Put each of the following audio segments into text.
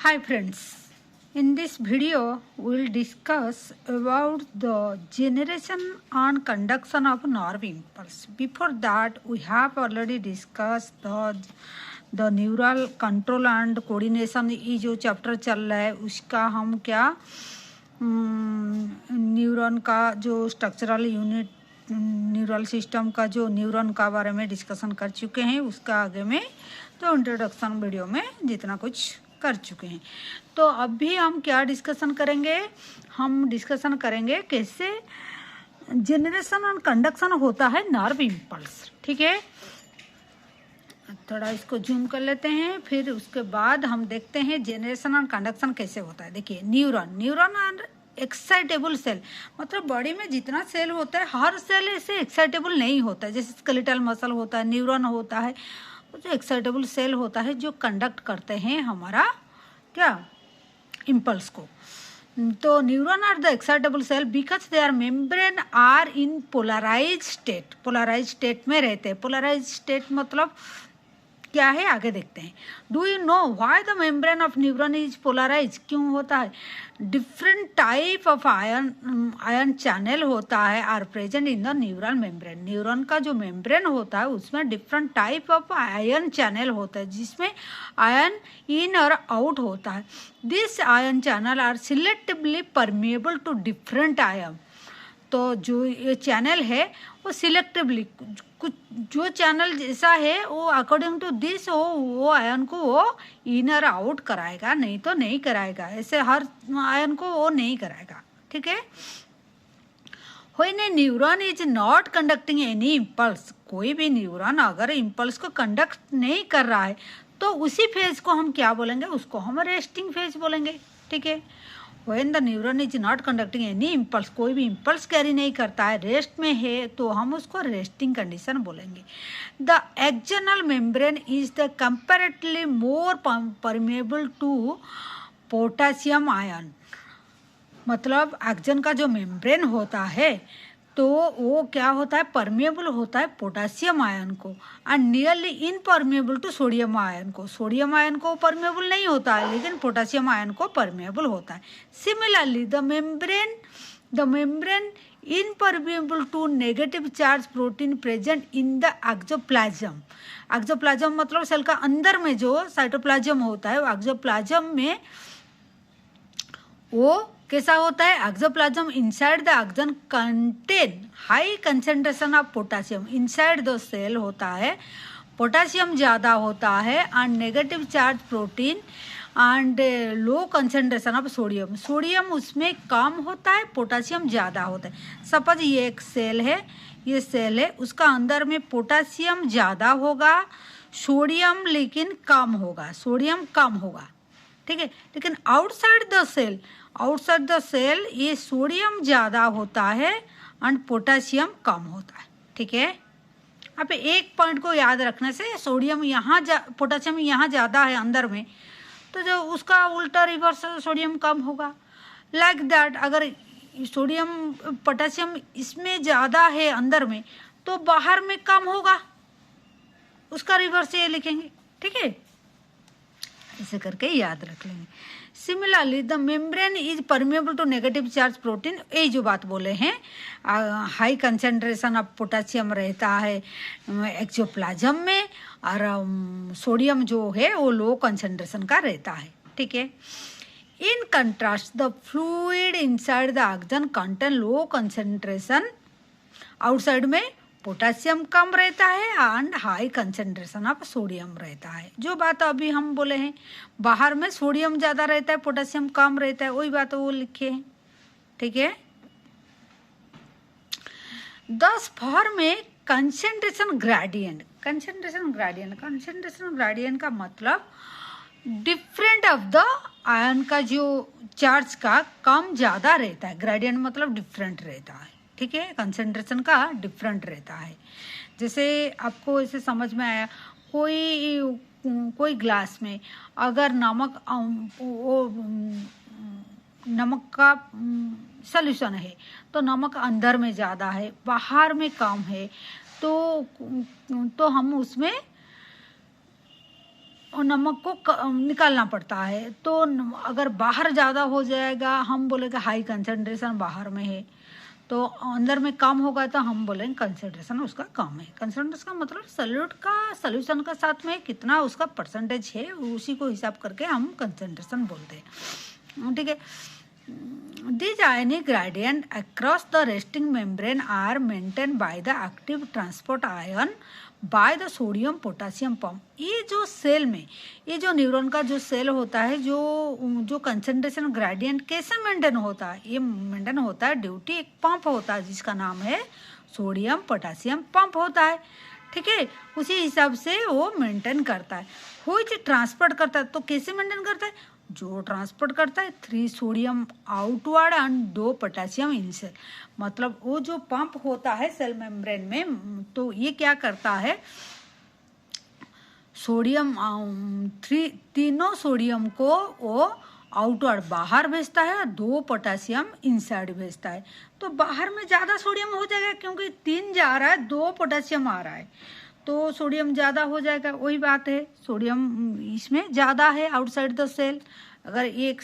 Hi friends, in this video we will discuss about the generation and conduction of nerve impulse. Before that we have already discussed the neural control and coordination. ये जो chapter चल रहा है उसका हम क्या neuron का जो स्ट्रक्चरल यूनिट न्यूरल सिस्टम का जो न्यूरॉन का बारे में डिस्कशन कर चुके हैं। उसका आगे में तो इंट्रोडक्शन वीडियो में जितना कुछ कर चुके हैं। तो अभी हम क्या डिस्कशन करेंगे, हम डिस्कशन करेंगे कैसे जनरेशन और कंडक्शन होता है नर्व इम्पल्स। ठीक है, थोड़ा इसको जूम कर लेते हैं, फिर उसके बाद हम देखते हैं जनरेशन और कंडक्शन कैसे होता है। देखिए न्यूरॉन और एक्साइटेबल सेल, मतलब बॉडी में जितना सेल होता है हर सेल ऐसे एक्साइटेबल नहीं होता है। जैसे स्केलेटल मसल होता है, न्यूरॉन होता है, जो एक्साइटेबल सेल होता है जो कंडक्ट करते हैं हमारा क्या इम्पल्स को। तो neuron are the excitable cell because they are membrane are in polarise state, polarise state में रहते हैं। पोलराइज स्टेट मतलब क्या है आगे देखते हैं। Do you know why the membrane of neuron is polarise, क्यों होता है? Different type of ion channel होता है are present in the neural membrane. Neuron का जो मेम्ब्रेन होता है उसमें different type of ion channel होता है जिसमें आयन इन और आउट होता है। This ion channel are selectively permeable to different ion. तो जो ये चैनल है वो सिलेक्टिवली कुछ जो चैनल जैसा है वो अकॉर्डिंग टू दिस वो आयन को वो इन और आउट कराएगा, नहीं तो नहीं कराएगा। ऐसे हर आयन को वो नहीं कराएगा। ठीक है। When A neuron is not conducting any impulse, कोई भी न्यूरॉन अगर इम्पल्स को कंडक्ट नहीं कर रहा है तो उसी फेज को हम क्या बोलेंगे, उसको हम रेस्टिंग फेज बोलेंगे। ठीक है। When the neuron is not conducting any impulse, कोई भी impulse कैरी नहीं करता है, रेस्ट में है, तो हम उसको रेस्टिंग कंडीशन बोलेंगे। The axonal membrane is the comparatively more permeable to potassium ion। मतलब एक्जन का जो मेम्ब्रेन होता है तो वो क्या होता है, परमेबल होता है पोटासियम आयन को, and nearly impermeable to sodium ion को। सोडियम आयन को परमेबल नहीं होता है लेकिन पोटासियम आयन को परमेबल होता है। Similarly the membrane impermeable to negative charge protein present in the axoplasm. Axoplasm मतलब सेल का अंदर में जो साइटोप्लाज्म होता है, एक्सोप्लाज्म में वो कैसा होता है? Axoplasm inside the axon contain high concentration of potassium. Inside the cell होता है, पोटासियम ज़्यादा होता है and negative charge protein and low concentration of sodium. Sodium उसमें कम होता है, पोटासियम ज़्यादा होता है। सपोज ये एक सेल है, ये सेल है, उसका अंदर में पोटासियम ज़्यादा होगा, सोडियम लेकिन कम होगा, सोडियम कम होगा। ठीक है। लेकिन आउटसाइड द सेल ये सोडियम ज़्यादा होता है एंड पोटासियम कम होता है। ठीक है। अब एक पॉइंट को याद रखने से सोडियम यहाँ पोटासियम यहाँ ज़्यादा है अंदर में, तो जो उसका उल्टा रिवर्स सोडियम कम होगा। लाइक दैट अगर सोडियम पोटासियम इसमें ज़्यादा है अंदर में तो बाहर में कम होगा, उसका रिवर्स ये लिखेंगे। ठीक है, ऐसे करके याद रख लेंगे। Similarly the membrane is permeable to negative charge protein, यही जो बात बोले हैं, हाई कंसेंट्रेशन ऑफ पोटासियम रहता है एक्सोप्लाज्म में और सोडियम जो है वो लो कंसेंट्रेशन का रहता है। ठीक है। In contrast the fluid inside the axon contain low concentration, outside में पोटासियम कम रहता है and high concentration of sodium रहता है। जो बात अभी हम बोले हैं, बाहर में सोडियम ज़्यादा रहता है, पोटासियम कम रहता है, वही बात वो लिखे हैं। ठीक है। दस फॉर्म में कंसेंट्रेशन ग्रेडियंट। कंसेंट्रेशन ग्रेडियंट का मतलब डिफरेंट ऑफ द आयन का जो चार्ज का कम ज़्यादा रहता है। ग्रेडियंट मतलब डिफरेंट रहता है। ठीक है, कंसेंट्रेशन का डिफरेंट रहता है। जैसे आपको ऐसे समझ में आया, कोई ग्लास में अगर नमक का सॉल्यूशन है तो नमक अंदर में ज़्यादा है, बाहर में कम है, तो हम उसमें नमक को निकालना पड़ता है। तो अगर बाहर ज़्यादा हो जाएगा, हम बोलेंगे हाई कंसंट्रेशन बाहर में है, तो अंदर में कम होगा तो हम बोलेंगे कंसंट्रेशन उसका कम है। कंसंट्रेशन का मतलब सॉल्यूट का सॉल्यूशन का साथ में कितना उसका परसेंटेज है, उसी को हिसाब करके हम कंसंट्रेशन बोलते हैं, ठीक है। These ionic gradient across the resting membrane are maintained by the active transport ion by the sodium potassium pump। ये जो सेल में, ये जो न्यूरॉन का जो सेल होता है, जो कंसंट्रेशन ग्रेडियंट कैसे मेंटेन होता है, ये मेंटेन होता है ड्यू टू एक पंप होता है जिसका नाम है सोडियम पोटासियम पंप होता है, ठीक है। उसी हिसाब से वो मेंटेन करता है। व्हिच ट्रांसपोर्ट करता है, तो कैसे मेंटेन करता है, जो ट्रांसपोर्ट करता है 3 sodium outward and 2 potassium incel. मतलब वो जो पंप होता है सेल मेम्ब्रेन में, तो ये क्या करता है, सोडियम तीनों सोडियम को वो आउटवर्ड बाहर भेजता है, 2 पोटेशियम इनसाइड भेजता है। तो बाहर में ज़्यादा सोडियम हो जाएगा क्योंकि 3 जा रहा है, 2 पोटेशियम आ रहा है, तो सोडियम ज़्यादा हो जाएगा। वही बात है, सोडियम इसमें ज़्यादा है आउटसाइड द सेल। अगर एक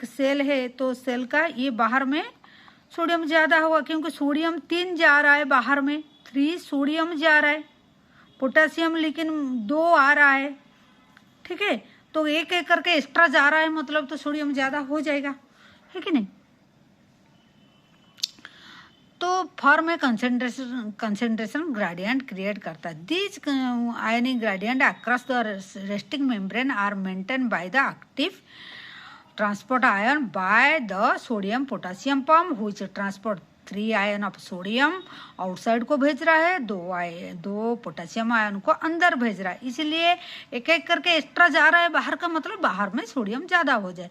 सेल है तो सेल का ये बाहर में सोडियम ज़्यादा होगा क्योंकि सोडियम 3 जा रहा है बाहर में, 3 सोडियम जा रहा है, पोटेशियम लेकिन 2 आ रहा है, ठीक है। तो एक एक करके एक्स्ट्रा जा रहा है, मतलब तो सोडियम ज़्यादा हो जाएगा, है कि नहीं। तो फॉर्म में कंसंट्रेशन ग्रेडियंट क्रिएट करता है। This ionic gradient across the resting membrane are maintain by the active transport ion by the sodium potassium pump which transport 3 ion of sodium outside को भेज रहा है, 2 पोटेशियम आयन को अंदर भेज रहा है, इसलिए एक एक करके एक्स्ट्रा जा रहा है बाहर का, मतलब बाहर में सोडियम ज़्यादा हो जाए।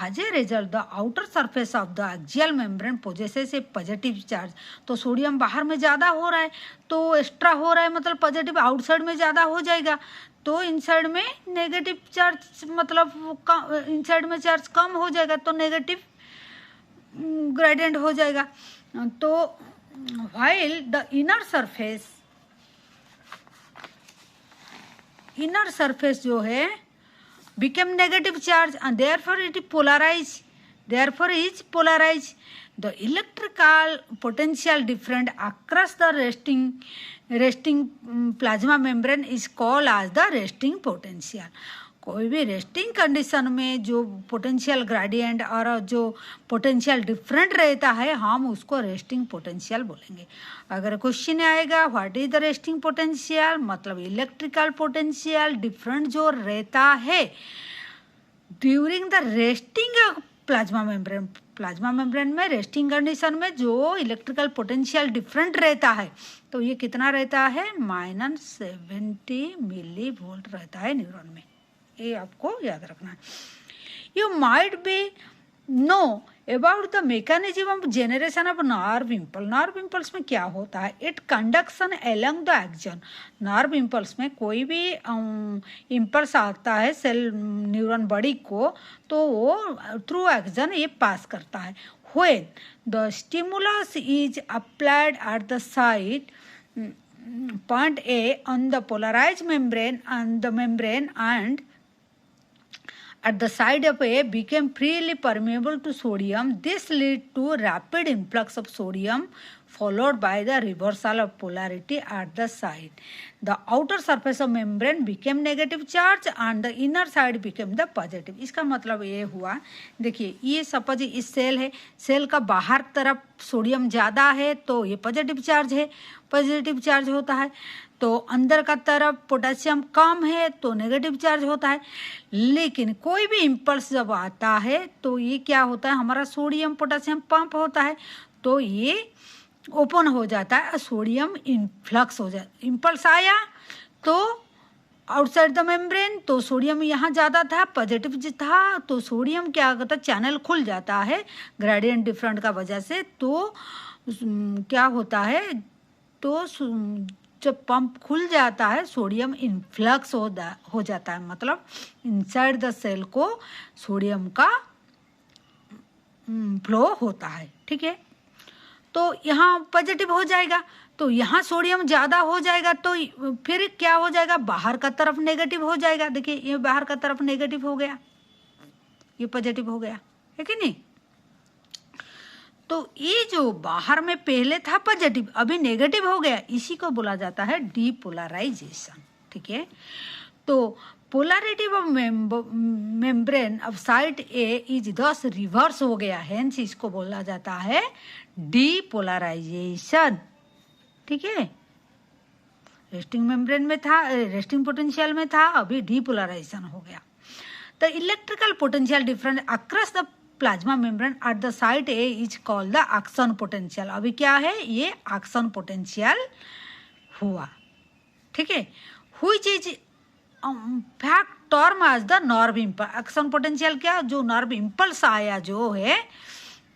As a result the outer surface of the axial membrane possesses a positive charge. तो सोडियम बाहर में ज़्यादा हो रहा है, तो एक्स्ट्रा हो रहा है, मतलब पॉजिटिव आउटसाइड में ज़्यादा हो जाएगा, तो इनसाइड में नेगेटिव चार्ज, मतलब इनसाइड में चार्ज कम हो जाएगा, तो नेगेटिव ग्रेडियंट हो जाएगा। तो while the inner surface जो है became negative charge and therefore it is polarized, the electrical potential difference across the resting plasma membrane is called as the resting potential। कोई भी रेस्टिंग कंडीशन में जो potential gradient और जो potential different रहता है, हम उसको रेस्टिंग पोटेंशियल बोलेंगे। अगर क्वेश्चन आएगा what is the resting potential, मतलब इलेक्ट्रिकल पोटेंशियल डिफरेंट जो रहता है during the resting plasma membrane में रेस्टिंग कंडीशन में जो इलेक्ट्रिकल पोटेंशियल डिफरेंट रहता है, तो ये कितना रहता है, -70 मिली वोल्ट रहता है न्यूरॉन में। ये आपको याद रखना है। You might be know about the mechanism of generation of nerve impulse. Nerve impulse में क्या होता है, it conduction along the action. Nerve impulse में कोई भी इम्पल्स आता है सेल न्यूरॉन बॉडी को, तो वो थ्रू एक्सन ये पास करता है। When the stimulus is applied at the site point A on the polarized membrane and at the side of A became freely permeable to sodium. This led to rapid influx of sodium followed by the reversal of polarity at the site. The outer surface of membrane became negative charge and the inner side became the positive। इसका मतलब ये हुआ, देखिए ये suppose इस cell है, cell का बाहर तरफ सोडियम ज़्यादा है तो ये पॉजिटिव चार्ज होता है, तो अंदर का तरफ पोटेशियम कम है तो नेगेटिव चार्ज होता है। लेकिन कोई भी इम्पल्स जब आता है तो ये क्या होता है, हमारा सोडियम पोटेशियम पंप होता है, तो ये ओपन हो जाता है, सोडियम इन्फ्लक्स हो जाता। इम्पल्स आया तो आउटसाइड द मेम्ब्रेन, तो सोडियम यहाँ ज़्यादा था, पॉजिटिव था, तो सोडियम क्या करता है, चैनल खुल जाता है ग्रेडियंट डिफरेंट का वजह से। तो क्या होता है, तो जब पंप खुल जाता है सोडियम इन्फ्लक्स हो जाता है, मतलब इनसाइड द सेल को सोडियम का फ्लो होता है, ठीक है। तो यहाँ पॉजिटिव हो जाएगा, तो यहाँ सोडियम ज़्यादा हो जाएगा, तो फिर क्या हो जाएगा, बाहर का तरफ नेगेटिव हो जाएगा। देखिए ये बाहर का तरफ नेगेटिव हो गया, ये पॉजिटिव हो गया, है कि नहीं। तो ये जो बाहर में पहले था पॉजिटिव, अभी नेगेटिव हो गया, इसी को बोला जाता है डीपोलराइजेशन। ठीक है, तो polarity of membrane of side A is दस रिवर्स हो गया, हेंस इसको बोला जाता है डीपोलराइजेशन। ठीक है, रेस्टिंग मेम्ब्रेन में था, रेस्टिंग पोटेंशियल में था, अभी डीपोलराइजेशन हो गया। The electrical potential difference across the plasma membrane at the site A is called the action potential. अभी क्या है, ये एक्शन पोटेंशियल हुआ। ठीक है, which is fact term as the nerve impulse. Action potential क्या, जो नर्व इम्पल्स आया जो है,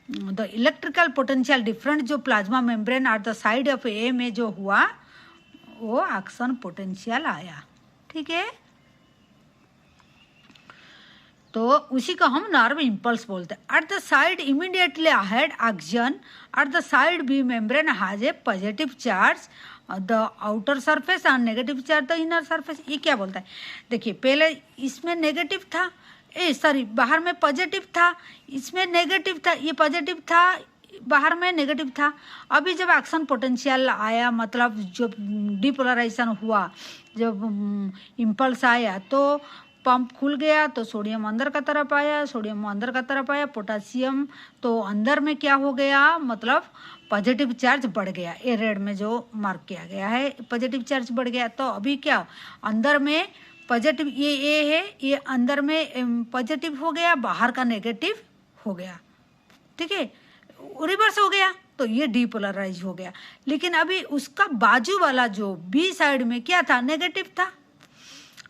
द इलेक्ट्रिकल पोटेंशियल डिफरेंट जो plasma membrane at the side of A में जो हुआ वो एक्शन पोटेंशियल आया। ठीक है, तो उसी को हम नर्व इम्पल्स बोलते हैं। At the site immediately ahead action at the site B membrane has a positive charge the outer surface and negative charge the inner surface. ये क्या बोलता है, देखिए पहले इसमें नेगेटिव था, बाहर में पॉजिटिव था, इसमें नेगेटिव था, ये पॉजिटिव था, बाहर में नेगेटिव था। अभी जब एक्शन पोटेंशियल आया, मतलब जब डीपोलराइजेशन हुआ, जब इम्पल्स आया, तो पंप खुल गया, तो सोडियम अंदर का तरफ आया, सोडियम अंदर का तरफ आया, पोटासियम तो अंदर में क्या हो गया, मतलब पॉजिटिव चार्ज बढ़ गया। ए रेड में जो मार्क किया गया है पॉजिटिव चार्ज बढ़ गया। तो अभी क्या, अंदर में पॉजिटिव ये ए है, ये अंदर में पॉजिटिव हो गया, बाहर का नेगेटिव हो गया। ठीक है, रिवर्स हो गया, तो ये डीपोलराइज हो गया। लेकिन अभी उसका बाजू वाला जो बी साइड में क्या था, नेगेटिव था,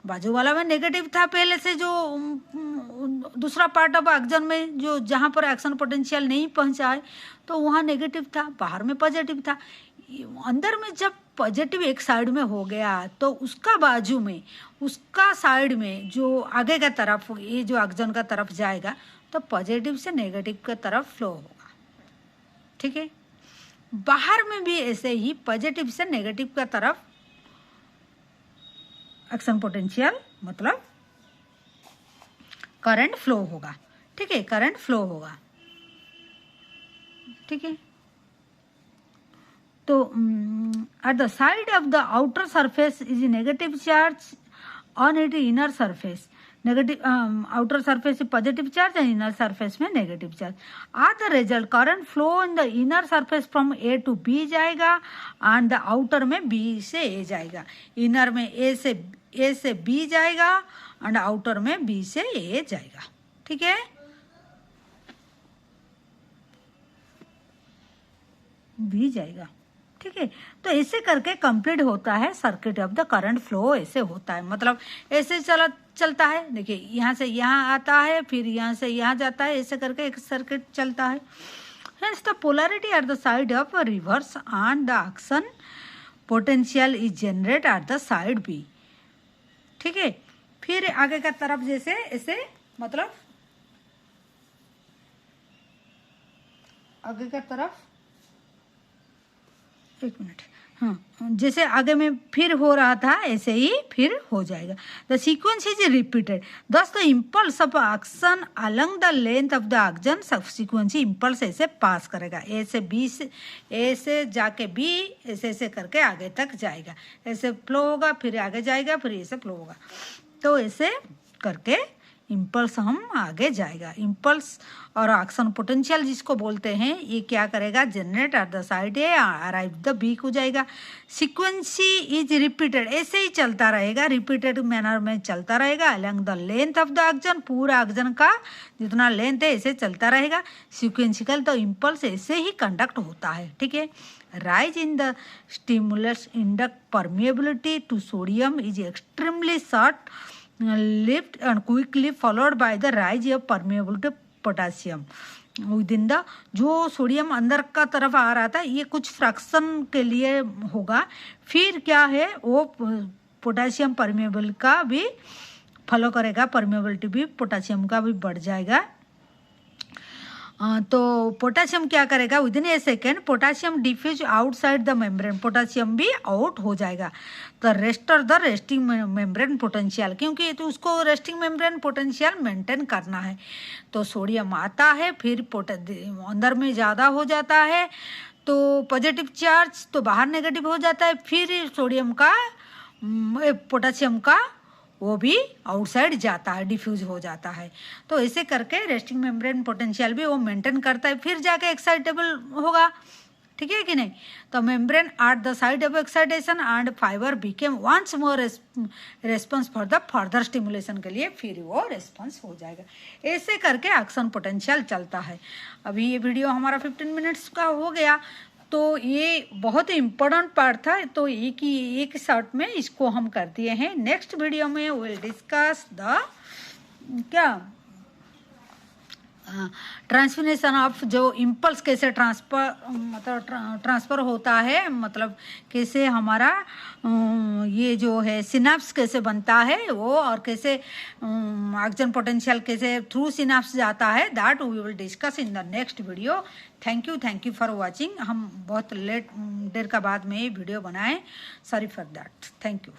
बाजू वाला में नेगेटिव था पहले से, जो दूसरा पार्ट ऑफ एक्शन में जो जहाँ पर एक्शन पोटेंशियल नहीं पहुँचा है, तो वहाँ नेगेटिव था, बाहर में पॉजिटिव था। अंदर में जब पॉजिटिव एक साइड में हो गया, तो उसका बाजू में, उसका साइड में जो आगे का तरफ, ये जो एक्शन का तरफ जाएगा, तो पॉजिटिव से नेगेटिव का तरफ फ्लो होगा। ठीक है, बाहर में भी ऐसे ही पॉजिटिव से नेगेटिव का तरफ एक्शन पोटेंशियल मतलब करंट फ्लो होगा। ठीक है, करंट फ्लो होगा। ठीक है, तो at the side of the outer surface is negative charge on it inner surface, negative outer surface positive charge and inner surface में negative charge. Or the result current flow in the inner surface from A to B जाएगा and the outer में B से A जाएगा। Inner में ए से B जाएगा and outer में B से ए जाएगा। ठीक है, बी जाएगा। ठीक है, तो ऐसे करके कंप्लीट होता है circuit of the current flow. ऐसे होता है, मतलब ऐसे चलता है। देखिए यहाँ से यहाँ आता है, फिर यहाँ से यहाँ जाता है, ऐसे करके एक सर्किट चलता है। Hence the polarity at the side of a reverse and the action potential is generated at the side B. ठीक है, फिर आगे का तरफ जैसे ऐसे, मतलब आगे का तरफ, एक मिनट, हाँ, जैसे आगे में फिर हो रहा था ऐसे ही फिर हो जाएगा। The sequence is repeated, thus the impulse of action along the length of the action subsequently impulse ऐसे पास करेगा, ए से बी से, ए से जाके बी, ऐसे ऐसे करके आगे तक जाएगा, ऐसे फ्लो होगा, फिर आगे जाएगा, फिर ऐसे फ्लो होगा। तो ऐसे करके इम्पल्स हम आगे जाएगा। इम्पल्स और एक्शन पोटेंशियल जिसको बोलते हैं, ये क्या करेगा, generate at the site A arrive the B को जाएगा। सीक्वेंसी इज रिपीटेड, ऐसे ही चलता रहेगा, रिपीटेड मैनर में चलता रहेगा along the length of the action, पूरा एक्शन का जितना लेंथ है ऐसे चलता रहेगा। सीक्वेंशिकल तो इम्पल्स ऐसे ही कंडक्ट होता है। ठीक है, rise in the stimulus induct permeability to sodium is extremely short lived and quickly followed by the rise of permeability potassium within the, जो सोडियम अंदर का तरफ आ रहा था ये कुछ फ्रैक्शन के लिए होगा, फिर क्या है वो पोटेशियम परमेबल का भी फॉलो करेगा, परमेबिलिटी भी पोटेशियम का भी बढ़ जाएगा। तो पोटासियम क्या करेगा, within a second potassium diffuse outside the membrane, potassium भी आउट हो जाएगा। तो restore the resting membrane potential, क्योंकि तो उसको रेस्टिंग मेम्ब्रेन पोटेंशियल मेंटेन करना है। तो सोडियम आता है, फिर अंदर में ज़्यादा हो जाता है तो पॉजिटिव चार्ज, तो बाहर नेगेटिव हो जाता है, फिर सोडियम का पोटासियम का वो भी आउटसाइड जाता है, डिफ्यूज हो जाता है। तो ऐसे करके रेस्टिंग मेम्ब्रेन पोटेंशियल भी वो मेंटेन करता है, फिर जाके एक्साइटेबल होगा, ठीक है कि नहीं। तो membrane at the side of excitation and fibre became once more response for the further stimulation के लिए फिर वो रेस्पॉन्स हो जाएगा। ऐसे करके एक्शन पोटेंशियल चलता है। अभी ये वीडियो हमारा 15 मिनट्स का हो गया, तो ये बहुत इम्पोर्टेंट पार्ट था, तो एक शॉर्ट में इसको हम कर दिए हैं। नेक्स्ट वीडियो में विल डिस्कस द क्या ट्रांसफॉर्मेशन ऑफ जो इम्पल्स कैसे ट्रांसफ़र होता है, मतलब कैसे हमारा ये जो है सिनाप्स कैसे बनता है वो, और कैसे एक्शन पोटेंशियल कैसे थ्रू सिनाप्स जाता है, that we will discuss in the next video. Thank you for watching. हम बहुत लेट देर का बाद में ये वीडियो बनाए, sorry for that, thank you.